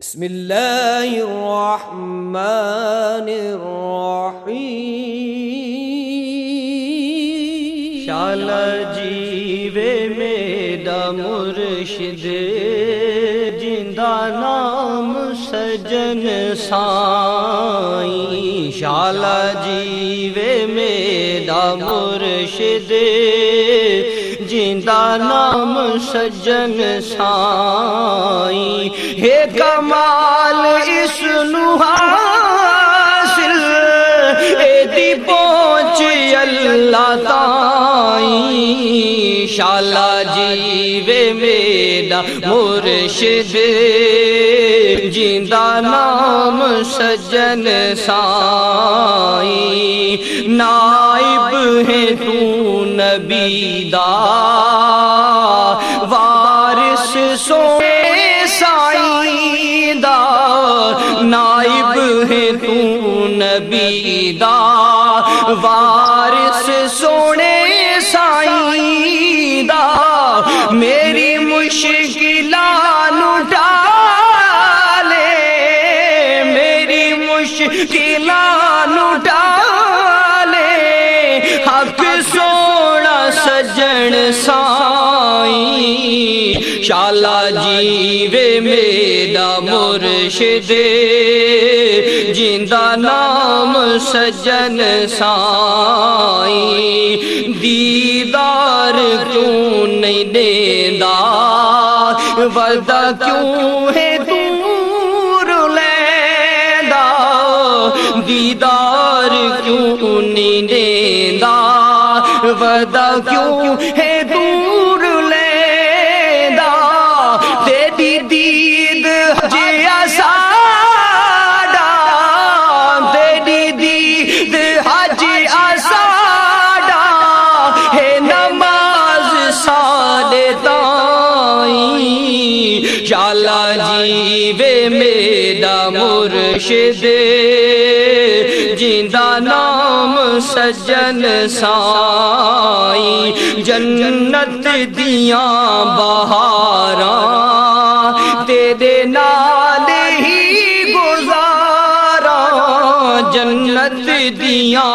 बिस्मिल्लाहिर्रहमानिर्रहीम। शाला जीवे मेरा मुर्शिद, जिंदा नाम सजन साईं। शाला जीवे मेरा मुर्शिद, जिंदा नाम सजन साईं। हे कमाल इसनु हासिल, एदी पहुंच अल्लाह ताईं। शाला जीवे मेरा मुर्शिद, जिंदा नाम सजन साईं। नाइब है तू नबी दा, वारिस सोए साईं दा। नाइब है तू नबी दा, वारिस सोने साईं दा। मेरी मुश्किलां नु टाले, मेरी मुश्किलां नु टाले। हक सोना सजन साईं। शाला जीवे मेरा मुर्शिद, जिंदा नाम सजन साईं। दीदार क्यों नहीं देंदा, वदा क्यों है दूर लेंदा। दीदार क्यों नहीं देंदा, वदा क्यों है दूर लेंदा। तेरी दीद जिया साड़ा, तेरी दीद हाजी आसाड़ा। है नमाज साले ताईं। शाला जीवे मेरा मुर्शिद, जिंदा नाम सजन साईं। जन्नत दिया बहारां, तेरे नाल ही गुजारा। जन्नत दिया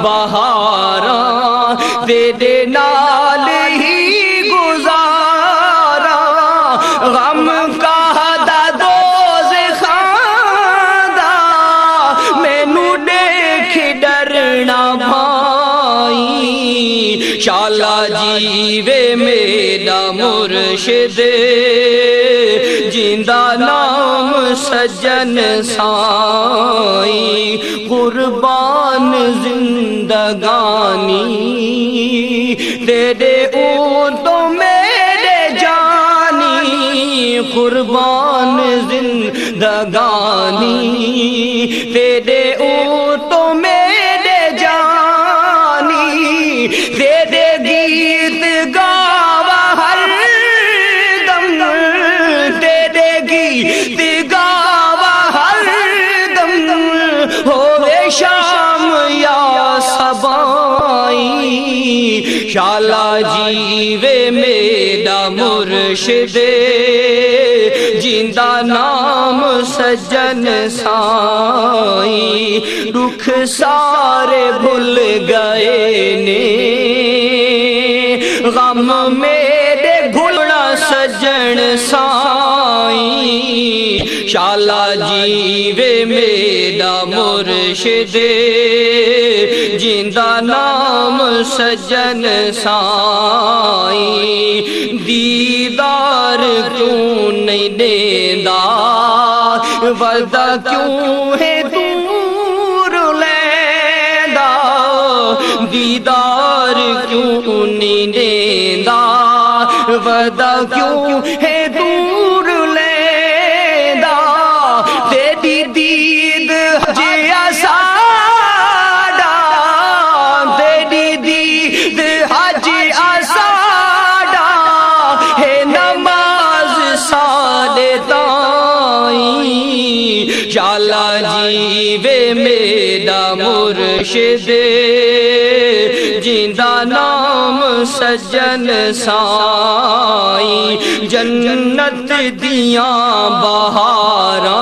बहारां, तेरे नाल ही गुजारा। गम का शाला जीवे मेरा मुर्शिद, जिंदा नाम सजन साईं। कुर्बान जिंदगानी तेरे ओ तो मेरे जानी। कुर्बान जिंदगानी तेरे ओ तो मेरे जानी। तेरे गीत गावा हर दम, तेरे गीत गावा हर दम। होवे शाम या सबाई। शाला जीवे मेरा मुर्शिद, जिंदा नाम सजन साईं। दुख सारे भूल गए ने, गम मेरे भूलना सजन साईं। शाला जीवे मेरा मुर्शिद, जिंदा नाम सजन साईं। दीदार क्यों नहीं देंदा, वदा क्यों है दूर लेंदा। दीदार क्यों नहीं देंदा, वदा क्यों है दूर लेंदा। तेरी दीद जिया साड़ा, तेरी दीद हाजी आसाड़ा। है नमाज साले ताईं। शाला जीवे मेरा मुर्शिद, जिंदा नाम सजन साईं। जन्नत दियां बहारां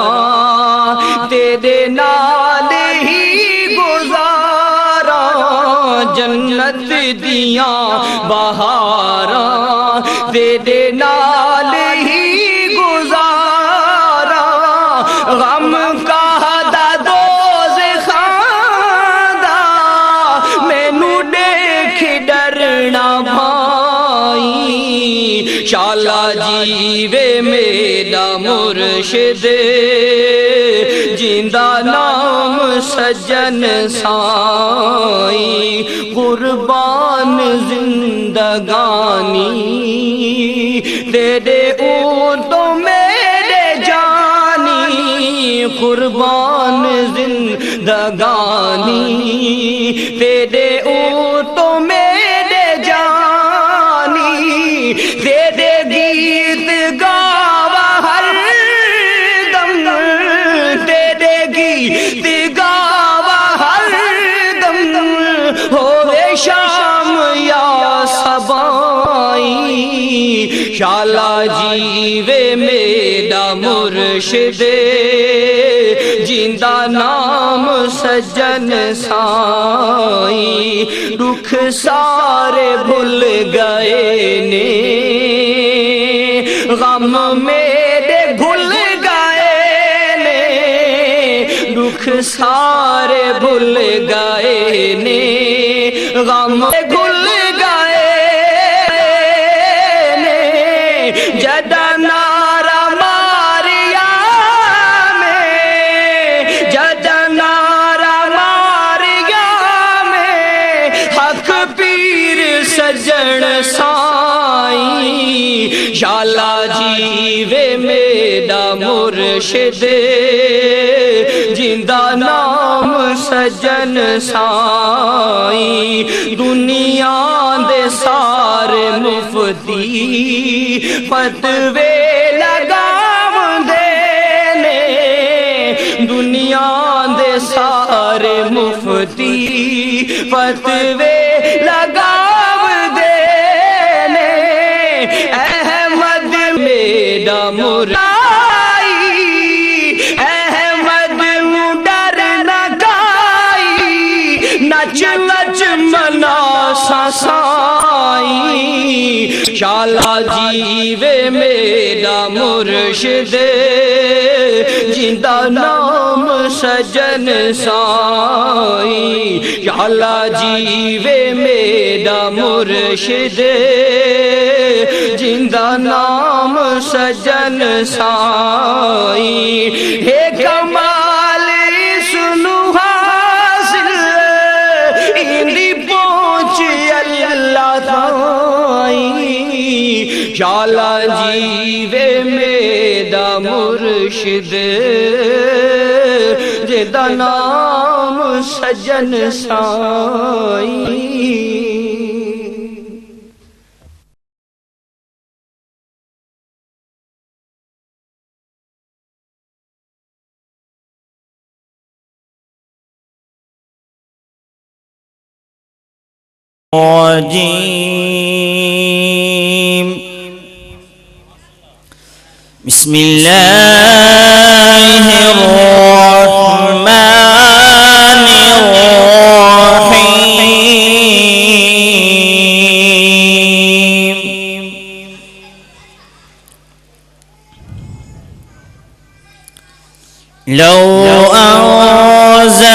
तेरे नाल ही गुजारा जन्नत दियां बहारां तेरे नाल ही गुजारा गम का शाला जीवे मेरा मुर्शिद जिंदा नाम सज्जन साई कुर्बान जिंदगानी तेरे तो मेरे जानी कुर्बान जिंदगानी तेरे तो मेरे जानी तेरे गीत गावा हर दम तेरे गीत गावा हर दम होवे शाम या सबाई शाला जीवे मेरा मुर्शिद जिंदा नाम सज्जन साई दुख सारे भूल गए ने गम मेरे भूल गए ने दुख सारे भूल गए ने गम भूल गए ने जदा नारा मारिया में जदा नारा मारिया में हक पीर सजन साई शाला जीवे मेरा मुर्शिद जिंदा नाम सजन साई दुनिया दे सारे मुफ्ती फतवे लगावंदे ने दुनिया दे सारे मुफ्ती फतवे लगावंदे ने अहमद मेरा मुराई अहमद डर न गाई नच नच मना साई शाला जीवे मेरा मुर्शिद जिंदा नाम सजन साई शाला जीवे मेरा मुर्शिद जिंदा नाम सजन साई हे कमाल सुनु हासिल इंदी पहुंच अल्लाह ताई शाला जीवे मेरा मुर्शिद जिंदा नाम सजन साई बिस्मिल्लाहिर्रहमानिर्रहीम लौ अंज़लना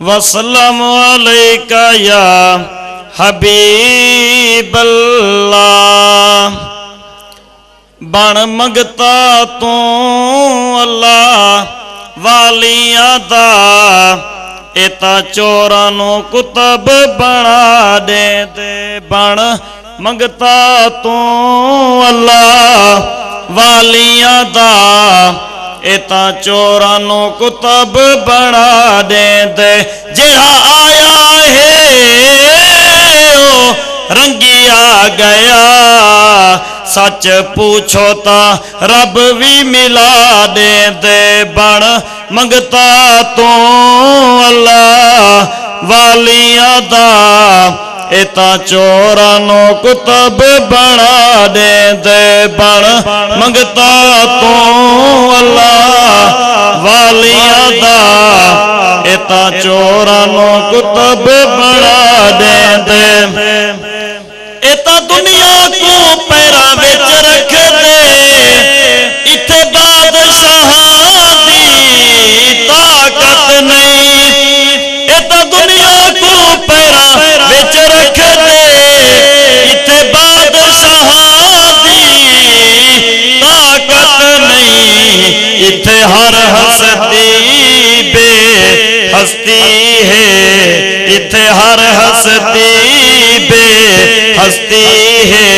वसल्लम अलैका या हबीब अल्लाह बन मंगता तू अल्लाह वालियां दा इता चोरां नू कुतब बना दे दे बन मंगता तू अल्लाह वालियां दा इता चोरां नू कुतब बना देंदे जेड़ा आया है ओ रंगिया गया सच पूछो ता रब भी मिला देंदे बन मंगता तू अल्लाह वालियां दा इता चोरां नू कुतब बना देंदे बन मंगता तू अल्लाह वालियां दा इता चोरां नू कुतब बना देंदे इता दुनिया को पैरा विच रख दे इथे बादशाहां दी ताकत नहीं इता दुनिया को पैरा विच रख दे इथे बादशाहां दी ताकत नहीं इथे हर हस्ती बे हस्ती है इथे हर हस्ती बे हस्ती है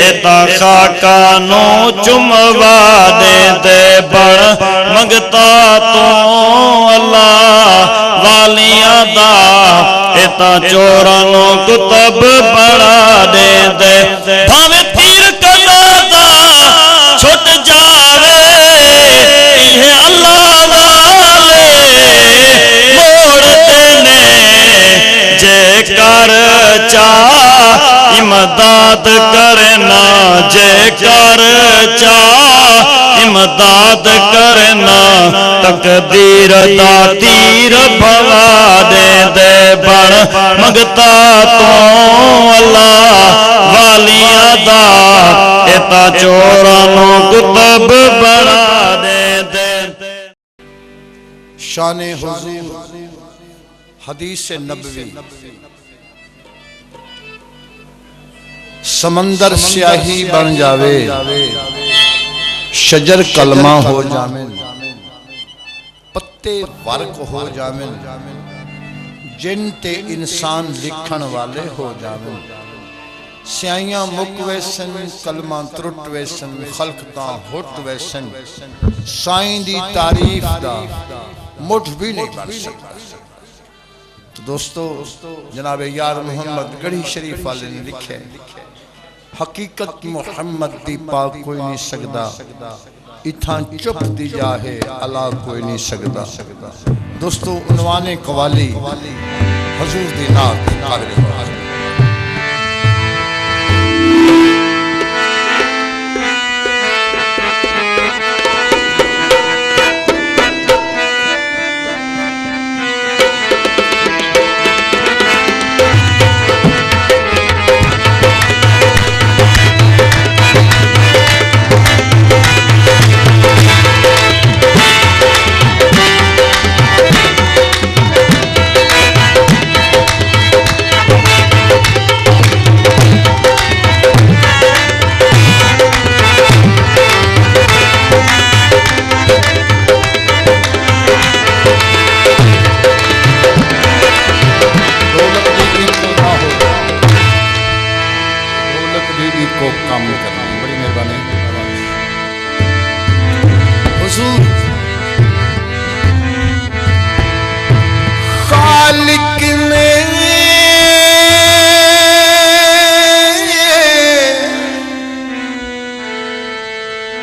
इता खाका नू चुमवा दे बड़ मंगता तू अल्लाह वालियां दा इता चोरां नू कुतब बना दे भावे तीर कदा दा छुट जावे इहे अल्लाह वाले मोड़ते ने जे कर चा इमदाद करना जे कर चा इमदाद करना तकदीर दा तीर भवा दे बन मंगता तू अल्लाह वालियां दा इता चोरां नू कुतब बना दे शान हुजूर हदीस नबवी समंदर स्याही बन जावे शजर कलमा हो जावे पत्ते वर्क हो जावे जिन ते इंसान लिखण वाले हो जावे स्याहियां मुक वैसन कलमा त्रुट वैसन खलकता हुट वैसन साईं दी तारीफ दा मुठ भी नहीं बन सकता। तो दोस्तों जनाब यार मोहम्मद गढ़ी शरीफ वाले ने लिखे हकीकत मुहम्मद दी पाक कोई नहीं सकदा इथा चुप दी जाहे अला कोई नहीं सकदा। दोस्तों उन्वाने कवाली हुजूर दी नात काबिल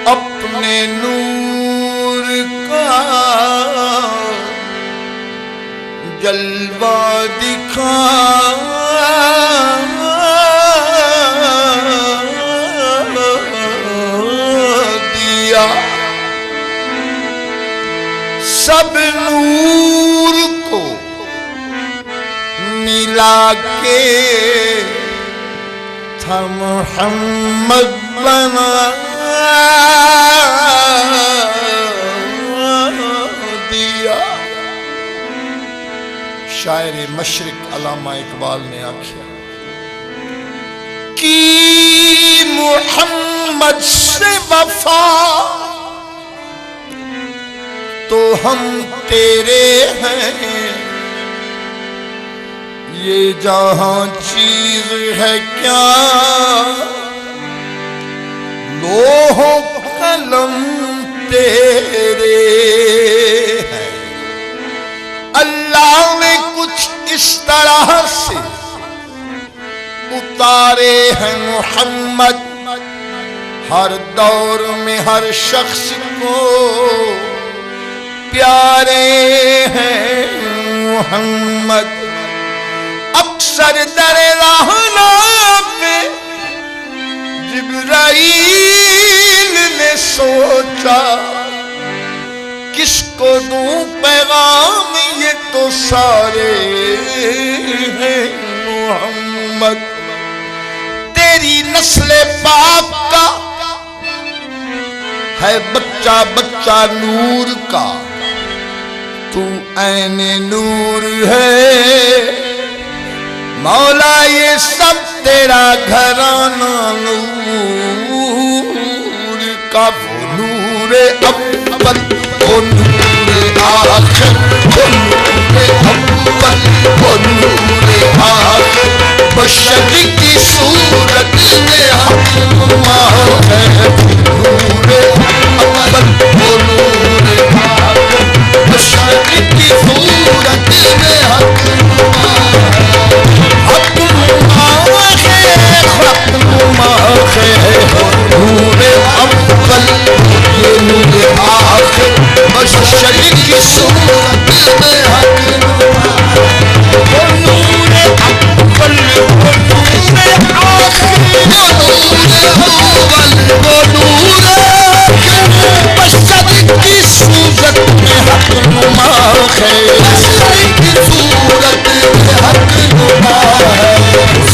अपने नूर का जलवा दिखा दिया सब नूर को मिला के था मुहम्मद बना दिया। शायर मशरिक अल्लामा इकबाल ने आख्या कि मुहम्मद से वफा तो हम तेरे हैं ये जहां चीज है क्या लोहो कलम तेरे हैं। अल्लाह ने कुछ इस तरह से उतारे हैं मोहम्मद, हर दौर में हर शख्स को प्यारे हैं मोहम्मद। अक्सर दरे रहना पे जिब्राइल ने सोचा किसको दूं पैगाम, ये तो सारे हैं मोहम्मद। तेरी नस्ल पाक का है बच्चा बच्चा नूर का, तू ऐने नूर है मौला, ये सब तेरा घराना नूर का। वो नूर अव्वल, वो नूर आखिर, वो नूर अव्वल, वो नूर आखिर। बशर की सूरत में हक़ है, नूर अव्वल, वो नूर आखिर। बशर की सूरत में हक़ नूर अव्वल, ये नूर आखिर। बशर की सूरत में हक़, वो नूर अव्वल, वो नूर आखिर। वो नूर अव्वल, वो नूर आखिर। बशर की सूरत में हक़ नुमा है, बशर की सूरत में हक़ नुमा है।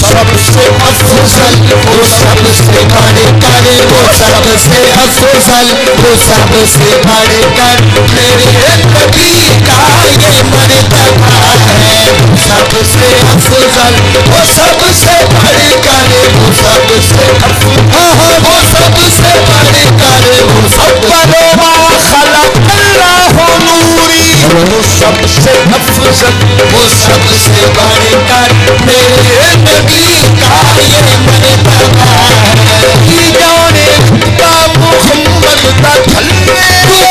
सबसे अफजल, वो सबसे बढ़कर, वो सबसे अफजल, वो सबसे बढ़कर मेरे नबी का ये मर्तबा है। सबसे अफजल, वो सबसे बढ़कर, वो सबसे अफजल, वो सबसे बढ़कर, वो सबसे खलक़ल्लाहु नूरी। वो सबसे अफजल, वो सबसे बढ़कर मेरे नबी का ये मर्तबा है। की जाने रुतबा मोहम्मद दा चले,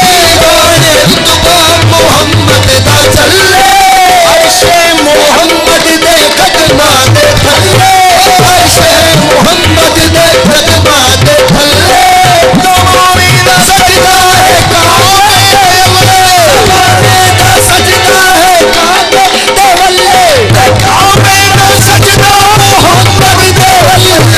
की जाने रुतबा मोहम्मद दा चले। अर्शे मोहम्मद दे कदमा दे थल्ले, अर्शे मोहम्मद दे कदमा दे थल्ले। तुम्हारी दा सजदा है काबे अवले, तुम्हारी दा सजदा है काबे अवले। काबे दा सजदा मोहम्मद दे वल्ले,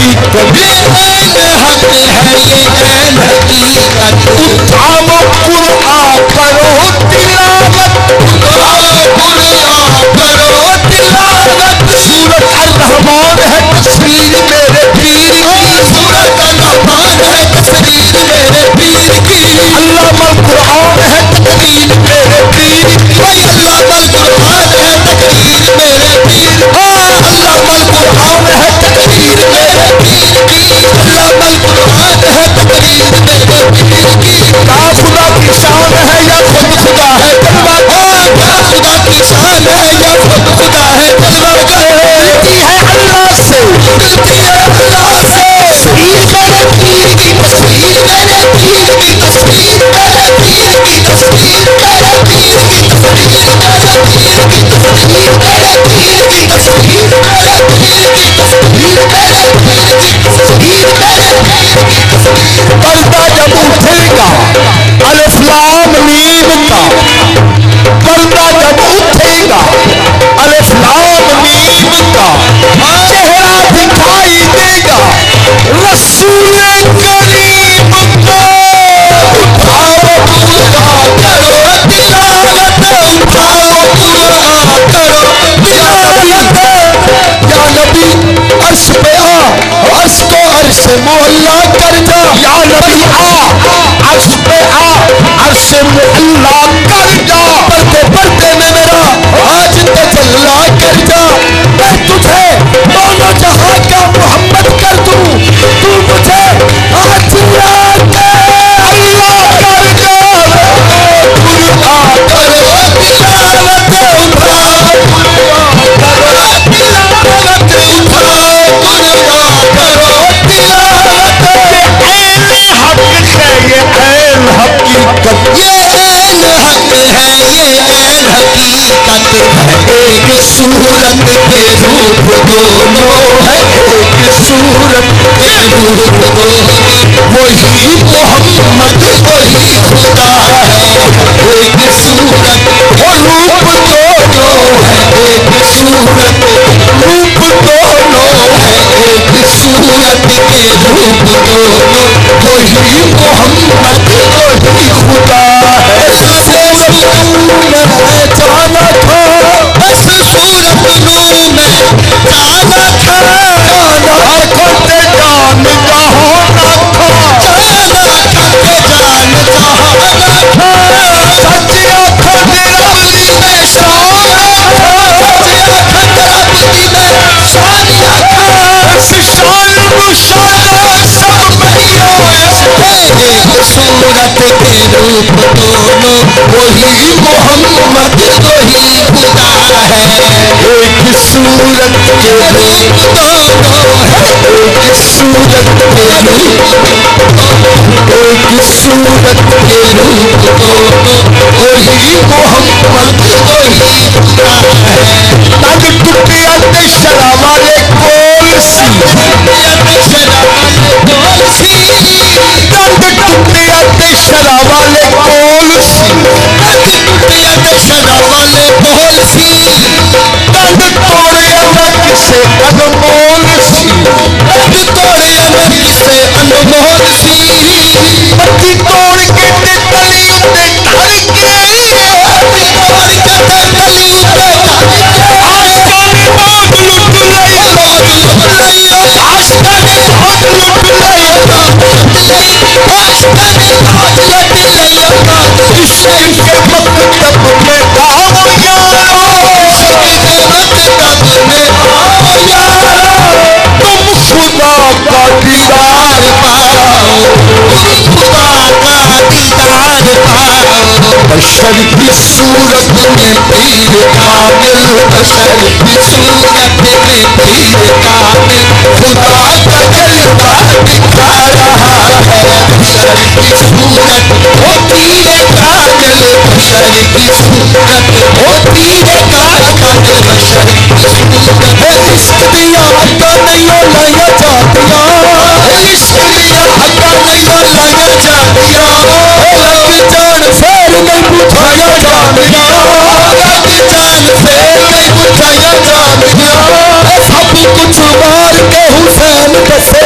हकीकत हक है ये ऐन हकीकत। उठाओ कुरान करो तिलावत, करो तिलावत। सूरत अर-रहमान है तस्वीर मेरे पीर की, सूरत अर-रहमान है तस्वीर मेरे पीर की। अल्लामा कुरान है तकरीर मेरे पीर की, अल्लामा कुरान है तकरीर मेरे पीर की। अल्लामा कुरान है तकरीर मेरे पीर की, अल्लामा कुरान है तकरीर मेरे पीर की। क्या खुदा की शान है या खुद खुदा है कलमा क्या खुदा की शान है या खुद खुदा है कलमा मिलती है अल्लाह से, मिलती है अल्लाह से। तस्वीर मेरे पीर की, तस्वीर मेरे पीर की, तस्वीर मेरे पीर की, तस्वीर मेरे पीर की, तस्वीर मेरे पीर की, तस्वीर मेरे पीर की, तस्वीर मेरे पीर की, तस्वीर मेरे पीर की, तस्वीर मेरे पीर की, तस्वीर। पर्दा जब उठेगा अलिफ लाम मीम का, पर्दा जब उठेगा अलिफ लाम मीम का, चेहरा दिखाई देगा रसूल करीम का। उठाओ कुरान करो तिलावत, उठाओ कुरान करो तिलावत। या नबी अर्श पे आ, अर्श को अर्श मुअल्ला कर जा, या नबी आ अर्श पे आ, अर्श मुअल्ला कर जा। पर्दे पर्दे में मेरा आज तजल्ला कर जा, मैं तुझे दोनों जहां का मोहम्मद कर दूं, तू मुझे आज लाके अल्लाह कर जा। कुरान करो तिलावत, उठाओ कुरान करो तिलावत, उठाओ कुरान करो तिलावत। ऐन हक है ये ऐन हकीकत, ये ऐन हक है ये ऐन हकीकत। एक सूरत के रूप दोनों है, एक सूरत के रूप दोनों, वही मोहम्मद वही खुदा है। एक सूरत और रूप दोनों है, एक सूरत रूप दोनों है, एक सूरत के रूप दोनों, वही मोहम्मद वही खुदा है। जाना था बस सूरत नूर में जाना था, आंखों से जान जहां ना था, जाना था के जान जहाना था। सच्ची आंखों से रबी में शाना था, सच्चिया खतरा बुद्धि में शानिया था। बस शान मुशाना सब मैया एक सूरत के रूप दोनों, वही मोहम्मद वही खुदा है। एक सूरत के रूप दोनों है, एक सूरत के रूप, एक सूरत के रूप दोनों, वही मोहम्मद वही खुदा है। तन टुटिया ते शरा वाले कोल सी, तन टुटिया ते शरा वाले कोल सी, तन तोड़े न किसे अनमोल सी, पत्ती तोड़ के ते तली उते ढल के, आस्ताने बाग लुट लई, आस्ताने बाग लुट लई, इश्क के मकतब में आओ यारो, तुम खुदा का दीदार बशर की सूरत में पीर कामिल, बशर की सूरत में पीर कामिल, खुदा का जलवा दिखा रहा है। बशर की सूरत वो पीर कामिल, बशर की सूरत वो पीर कामिल, बशर की सूरत। इश्क दिया का नहीं लाया जातिया, इश्क दिया हका नहीं लाया जातिया, लग जान फेर नहीं बुझाया जानिया, लग जान फेर नहीं बुझाया जानिया। सब कुछ मार के हुसैन दसे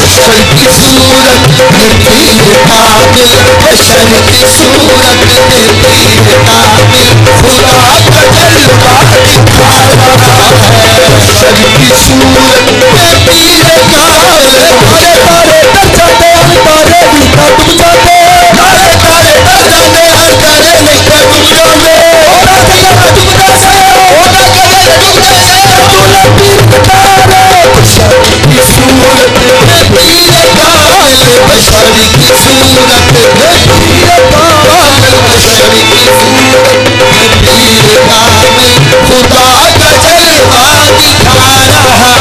बशर की सूरत में पीर कामिल, बशर की सूरत में पीर कामिल, खुदा का जलवा दिखा रहा है। बशर की सूरत में पीर कामिल, तारे तारे तर जाते हैं तारे लिखा तुम जाते, तारे तारे तर जाते हैं तारे लिखा तुम जाते, ओरा गया तुम जैसे, ओरा गया तुम जैसे, तूने पीर तारे। बशर की सूरत में पीर कामिल, बशर की सूरत में पीर कामिल, बशर की सूरत में पीर कामिल, खुदा का जलवा दिखा रहा है।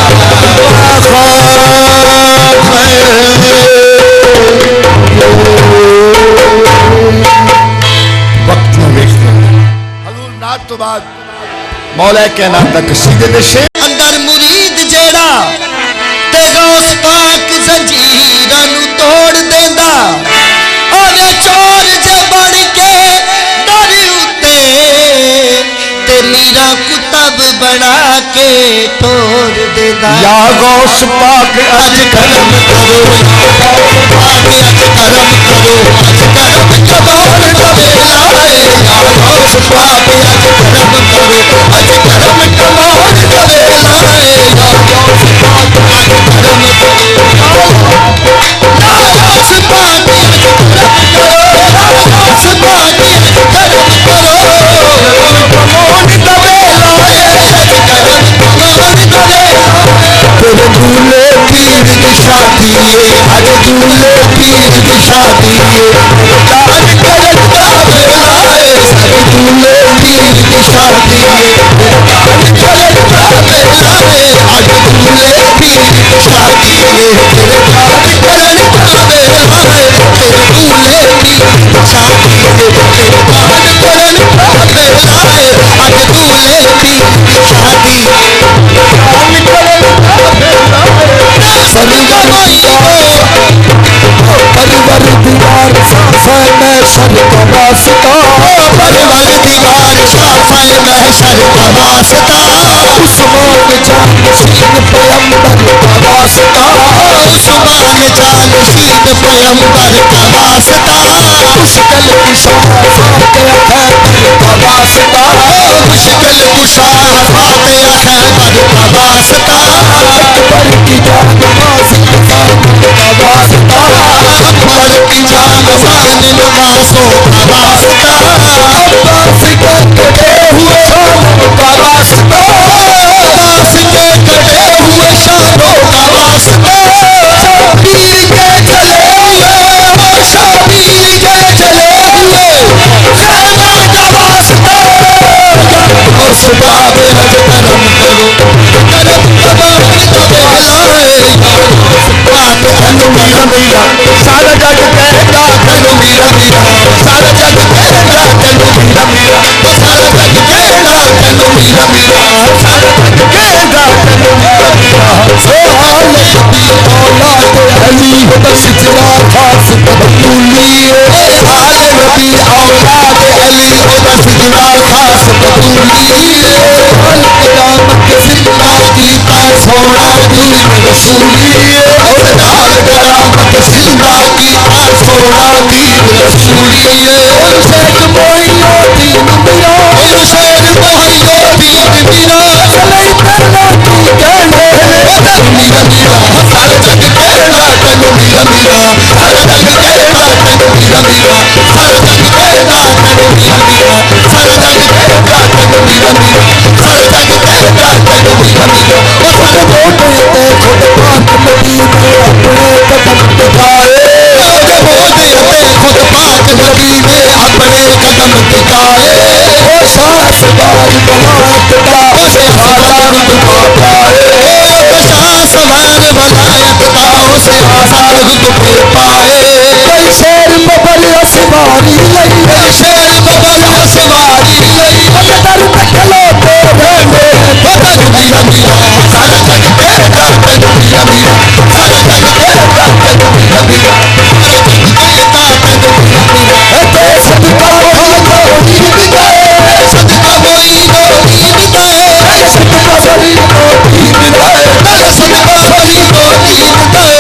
वक्त में देख लो हजूर नात तो बाद मौला के नाम तक सीधे दशे अंदर मुरीद जेड़ा ते गौस पाक जंजीरां नू तोड़ देंदा, आवे चोर जे बन के दर उत्ते ते मीरा कुतब बना के ठोर देंदा। या गौस पाक अज करम करो, या गौस पाक अज करम करो, अज करम कमाल दा वेला है। या गौस पाक अज करम करो, अज करम कमाल दा वेला है। या गौस पाक अज करम करो, या गौस पाक अज करम करो, या गौस पाक अज करम करो, कमाल दा वेला है। अज करम कमाल दा वेला है। तेरे दूल्हे पीर की शादी है, आज दूल्हे पीर की शादी है, प्यार करन दा वेला है। सारे दूल्हे पीर की शादी है, प्यार करन दा वेला है। आज दूल्हे पीर की शादी है, तेरे प्यार करन दा वेला है। तेरे दूल्हे पीर की शादी है, तेरे प्यार करन दा वेला है। आज दूल्हे पीर की शादी है, प्यार करन दा वेला है। सरगा परिवर दीवार साफे में सर का वास्ता, परिवर दीवार साफे में सर का वास्ता, उस्मान जानशीन पैगंबर का वास्ता, उस्मान जानशीन पैगंबर का वास्ता, मुश्किल कुशा फातिहा खैबर का वास्ता, मुश्किल कुशा फातिहा खैबर का वास्ता, अकबर की जान नवाज़ का वास्ता, अकबर की जान नवाज़ों का वास्ता, अब्बास के कटे हुए शानों का वास्ता, अब्बास के कटे हुए शानों का वास्ता, शबीर के चले हुए और शबीर के चले हुए खैबर का वास्ता। और सुबह में हज करम करो, करम कमाल दा वेला है। मीरा मीरा सारा जग कहता तेनू मीरा मीरा, सारा जग कहता तेनू मीरा मीरा, सारा जग कहता तेनू मीरा मीरा, सारा जग कहता तेनू मीरा मीरा। सोहाल नबी औलाद अली बस जिला खास बतूली, हाल नबी औलाद अली बस जिला खास बतूली, हाल कयामत जिंदगी का सोना दीन रसूली, और नाल कयामत जिंदगी का सोना दीन रसूली। शेख मोहियो दीन मेरा, शेख मोहियो दीन मेरा, चले पहला तू कहने मीरा मीरा, सारा जग कहना तेनू मीरा मीरा, सारा जग कहना तेनू मीरा मीरा, सारा जग कहना तेनू मीरा मीरा, सारा जग कहना तेनू मीरा मीरा, सारा जग कहना तेनू मीरा मीरा। वो सारे मोटे ते खुद पाक नबी ने अपने कदम टिकाए, ओदे मोटे ते खुद पाक नबी ने अपने कदम टिकाए। वो सास बाज बलायत दा उसे आजाद दुआ पाए, वो सास बाज बलायत दा उसे आजाद दुआ पाए। कई शेर बबल असवारी लई, कई शेर बबल असवारी लई, दर पे खलोते रहने बदर मीरा मीरा, सारा जग कहता तेनू मीरा मीरा, सारा जग कहता तेनू मीरा मीरा, सारा जग कहता तेनू मीरा मीरा। ते सदका खाजा ईद दे, सदका मोई नो ईद दे, सदका मोई नो ईद दे, सदका मोई नो ईद दे।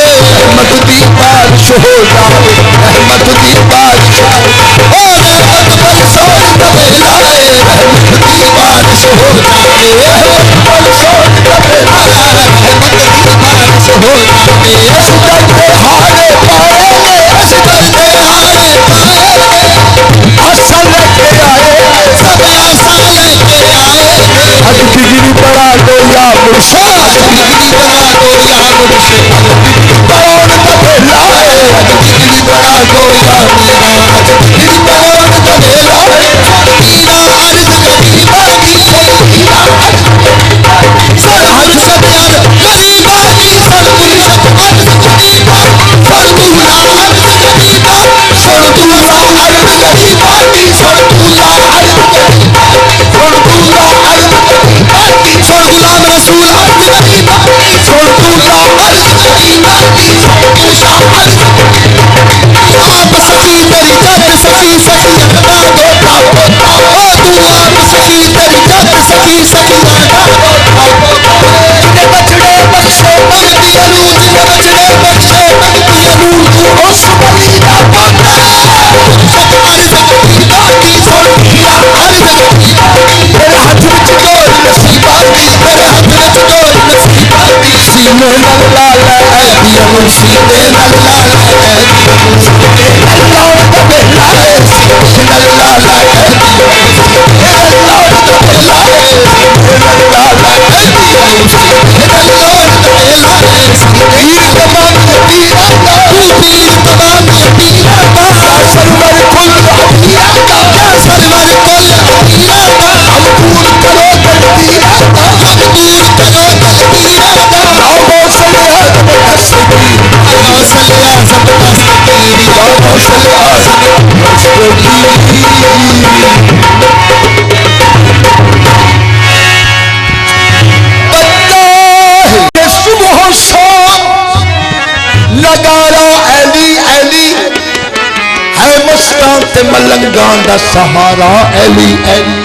मलंगा दा सहारा एली एली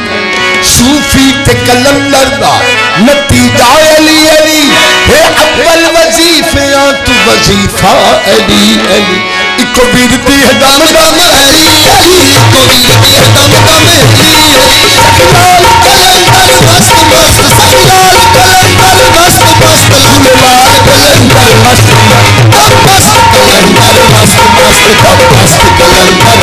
सूफी ते कलंदर दा नतीजा एली एली हे अव्वल वजीफिया तू वजीफा एली एली इको बीरती है दम दम एली एली इको बीरती है दम दम एली एली लाल कलंदर मस्त मस्त लाल कलंदर मस्त मस्त लाल कलंदर मस्त मस्त कलंदर मस्त मस्त मस्त कलंदर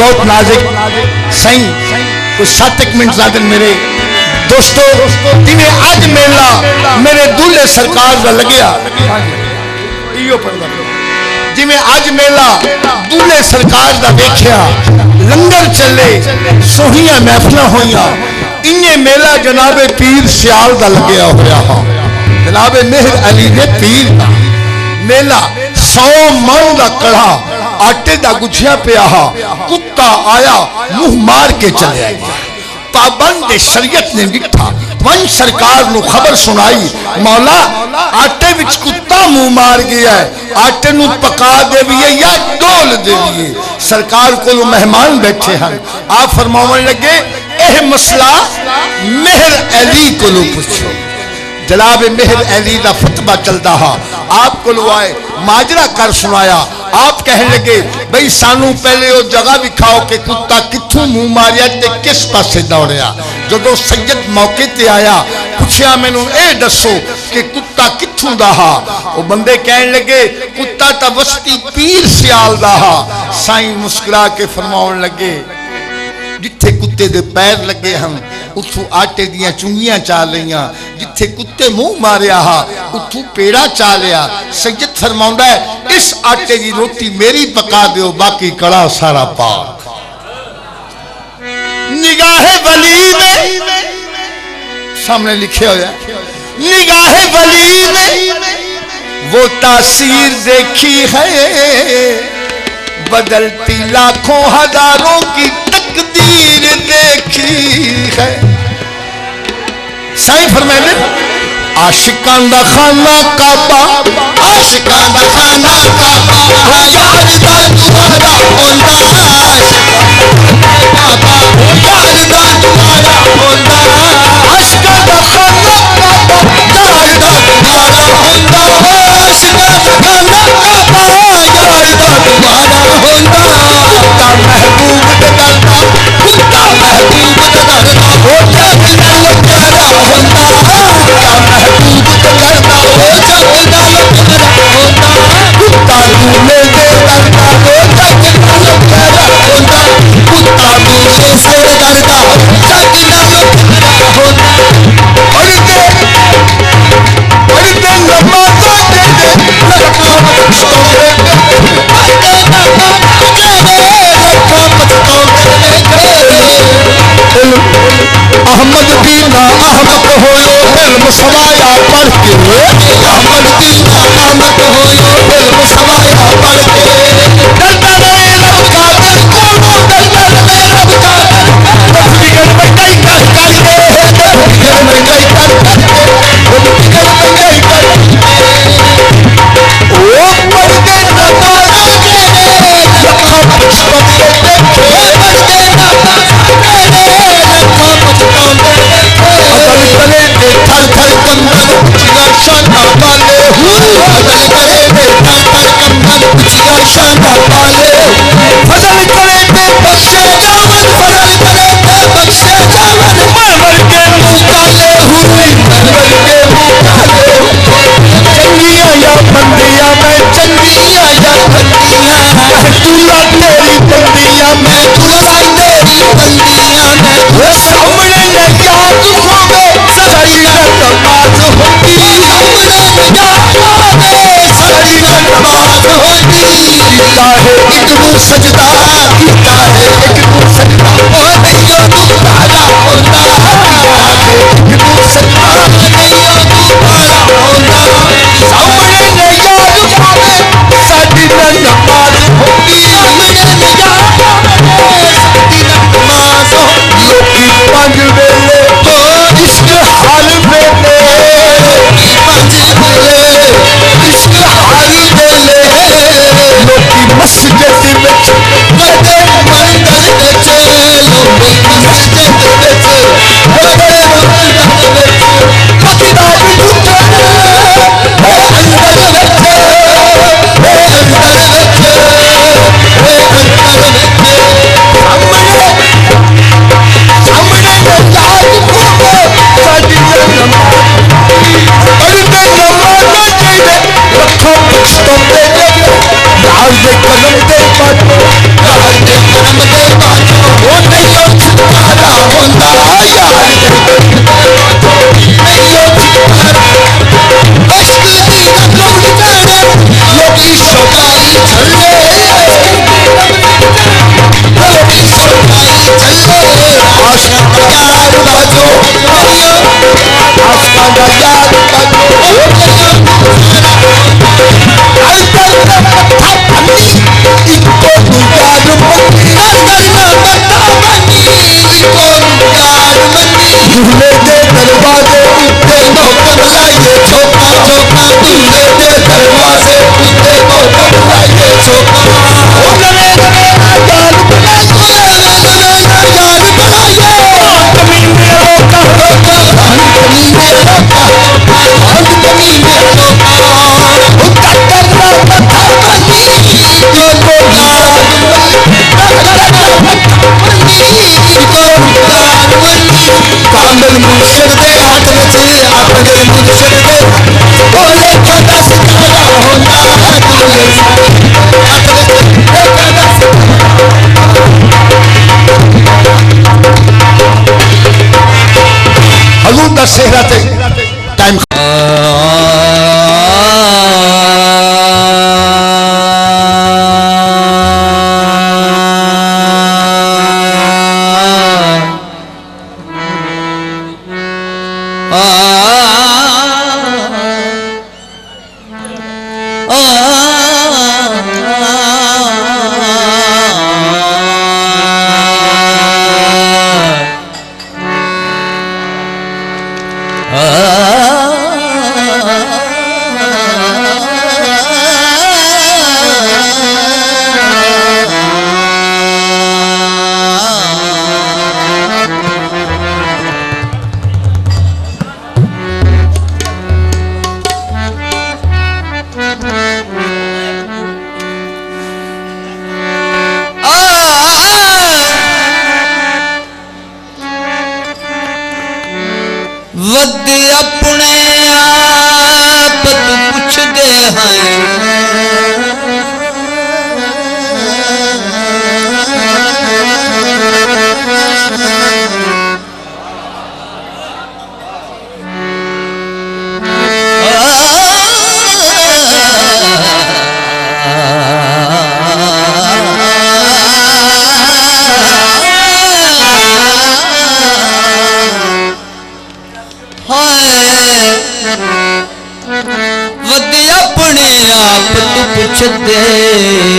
बहुत नाजिक सही कुछ 7 मिनट ज्यादा मेरे दोस्तों जिन्हें आज मेला मेरे दूल्हे सरकार का लगे इहो पढ़दा जिवें अज मेला दूल्हे सरकार दा वेखिया लंगर चले सोहियां महफिलां होइयां इन्ने मेला जनाबे पीर सियाल दा लगया होया हा जनाबे मेहर अली दे पीर दा मेला 100 मन दा कड़ा आटे दा गुछिया पिया हा कुत्ता आया मुंह मार के चले गया पाबंद शरीयत ने डिठा वन सरकार नु खबर सुनाई मौला आटे विच कुत्ता मुंह मार गया है आटे नु पका देविए या डोल देविए सरकार को मेहमान बैठे हैं आप फरमावन लगे एह मसला मेहर अली को पूछो जनाब मेहर अली का फतवा चलता हा आप को आए माजरा कर सुनाया आप कहने लगे भाई सानू पहले वो जगह दिखाओ कि कुत्ता कित्थों मुंह मारिया ते किस पासे दौड़िया जो सैयद मौके ते आया पूछया मैनू ए दसो कि कुत्ता कित्थों दा हा वो बंदे कहने लगे कुत्ता तो वस्ती पीर सियाल दा हा साईं मुस्कुरा के फरमाउण लगे जिथे कुत्ते दे पैर लगे हम उथू आटे दियां चुंगियां चा लिया जिथे कुत्ते मुंह मारिया हा उथू पेड़ा चा लिया सैयद फरमाउंदा है इस आटे की रोटी मेरी पका दो बाकी कड़ा सारा पाक निगाहे वली ने सामने लिखे होया निगाहे वली ने वो तासीर देखी है बदलती लाखों हजारों की तकदीर देखी है साईं फरमाते आशिकां दा खाना काबा आशिकां दा खाना काबा यार दा दुआरा होंदा काबा यार दा दुआरा होंदा आशिकां दा खाना काबा यार दा दुआरा होंदा आशिकां दा खाना काबा यार दा दुआरा होंदा कुत्ता महबूब दे दरदा कुत्ता महबूब दे दरदा हो जग नाल प्यारा होंदा कुत्ता महबूब दे दरदा हो जग नाल प्यारा होंदा कुत्ता दूल्हे दे दरदा हो जग नाल प्यारा होंदा कुत्ता दूल्हे दे दरदा जग नाल प्यारा होंदा पढ़ते नमाज़ां दे लड़का पछतावे अहमद दीना अहमद होयो इल्म सवाया पढ़ के अहमद दीना अहमद होयो इल्म सवाया पढ़ के डरदा नहीं रब का दिल कोनो डरदा नहीं रब का तस्वीर में कई कर के तस्वीर में कई कर ओ पढ़ते नमाज़ दे लखा पछतावे पढ़ते नमाज़ थर थर कंधन उचिया शाना वाले फजल करे दे थर थर कंधन उचिया शाना वाले फजल करे दे बख्शे जावन फजल करे दे बख्शे जावन मर के मुंह काले हुई मर के मुंह काले चंगिया या बंदिया मैं चंगिया या बंदिया दूल्हा तेरी बंदिया मैं दूल्हा तेरी बंदिया मैं सामने न याद होवे सारी नमाज होती सामने न याद होवे सारी नमाज होती कीता है एक नू सजदा कीता है एक नू सजदा ओ नैया तू तारा होंदा कीता है एक नू सजदा नैया तू तारा होंदा सामने न याद होवे सारी नमाज होती सामने न याद होवे सारी नमाज होती लोकी पंज वेले ओ इश्क हर वेले लोकी पंज वेले इश्क हर वेले लोकी मस्जिद विच कदे मंगल आशिक यार बाजो आशिक यार बाजो इको यार दूल्हे दे दरवाजे उत्ते नौकर लाइए छोका छोका दूल्हे दे दरवाजे उत्ते नौकर लाइए छोका कामिल मुर्शिद दे हाथ में थे अपने मुर्शिद दे बोले कदा सितारा होना दूल्हे हजूर दा सेहरा ते टाइम वद अपने आप तू पुछदे वद अपने आप तू पुछदे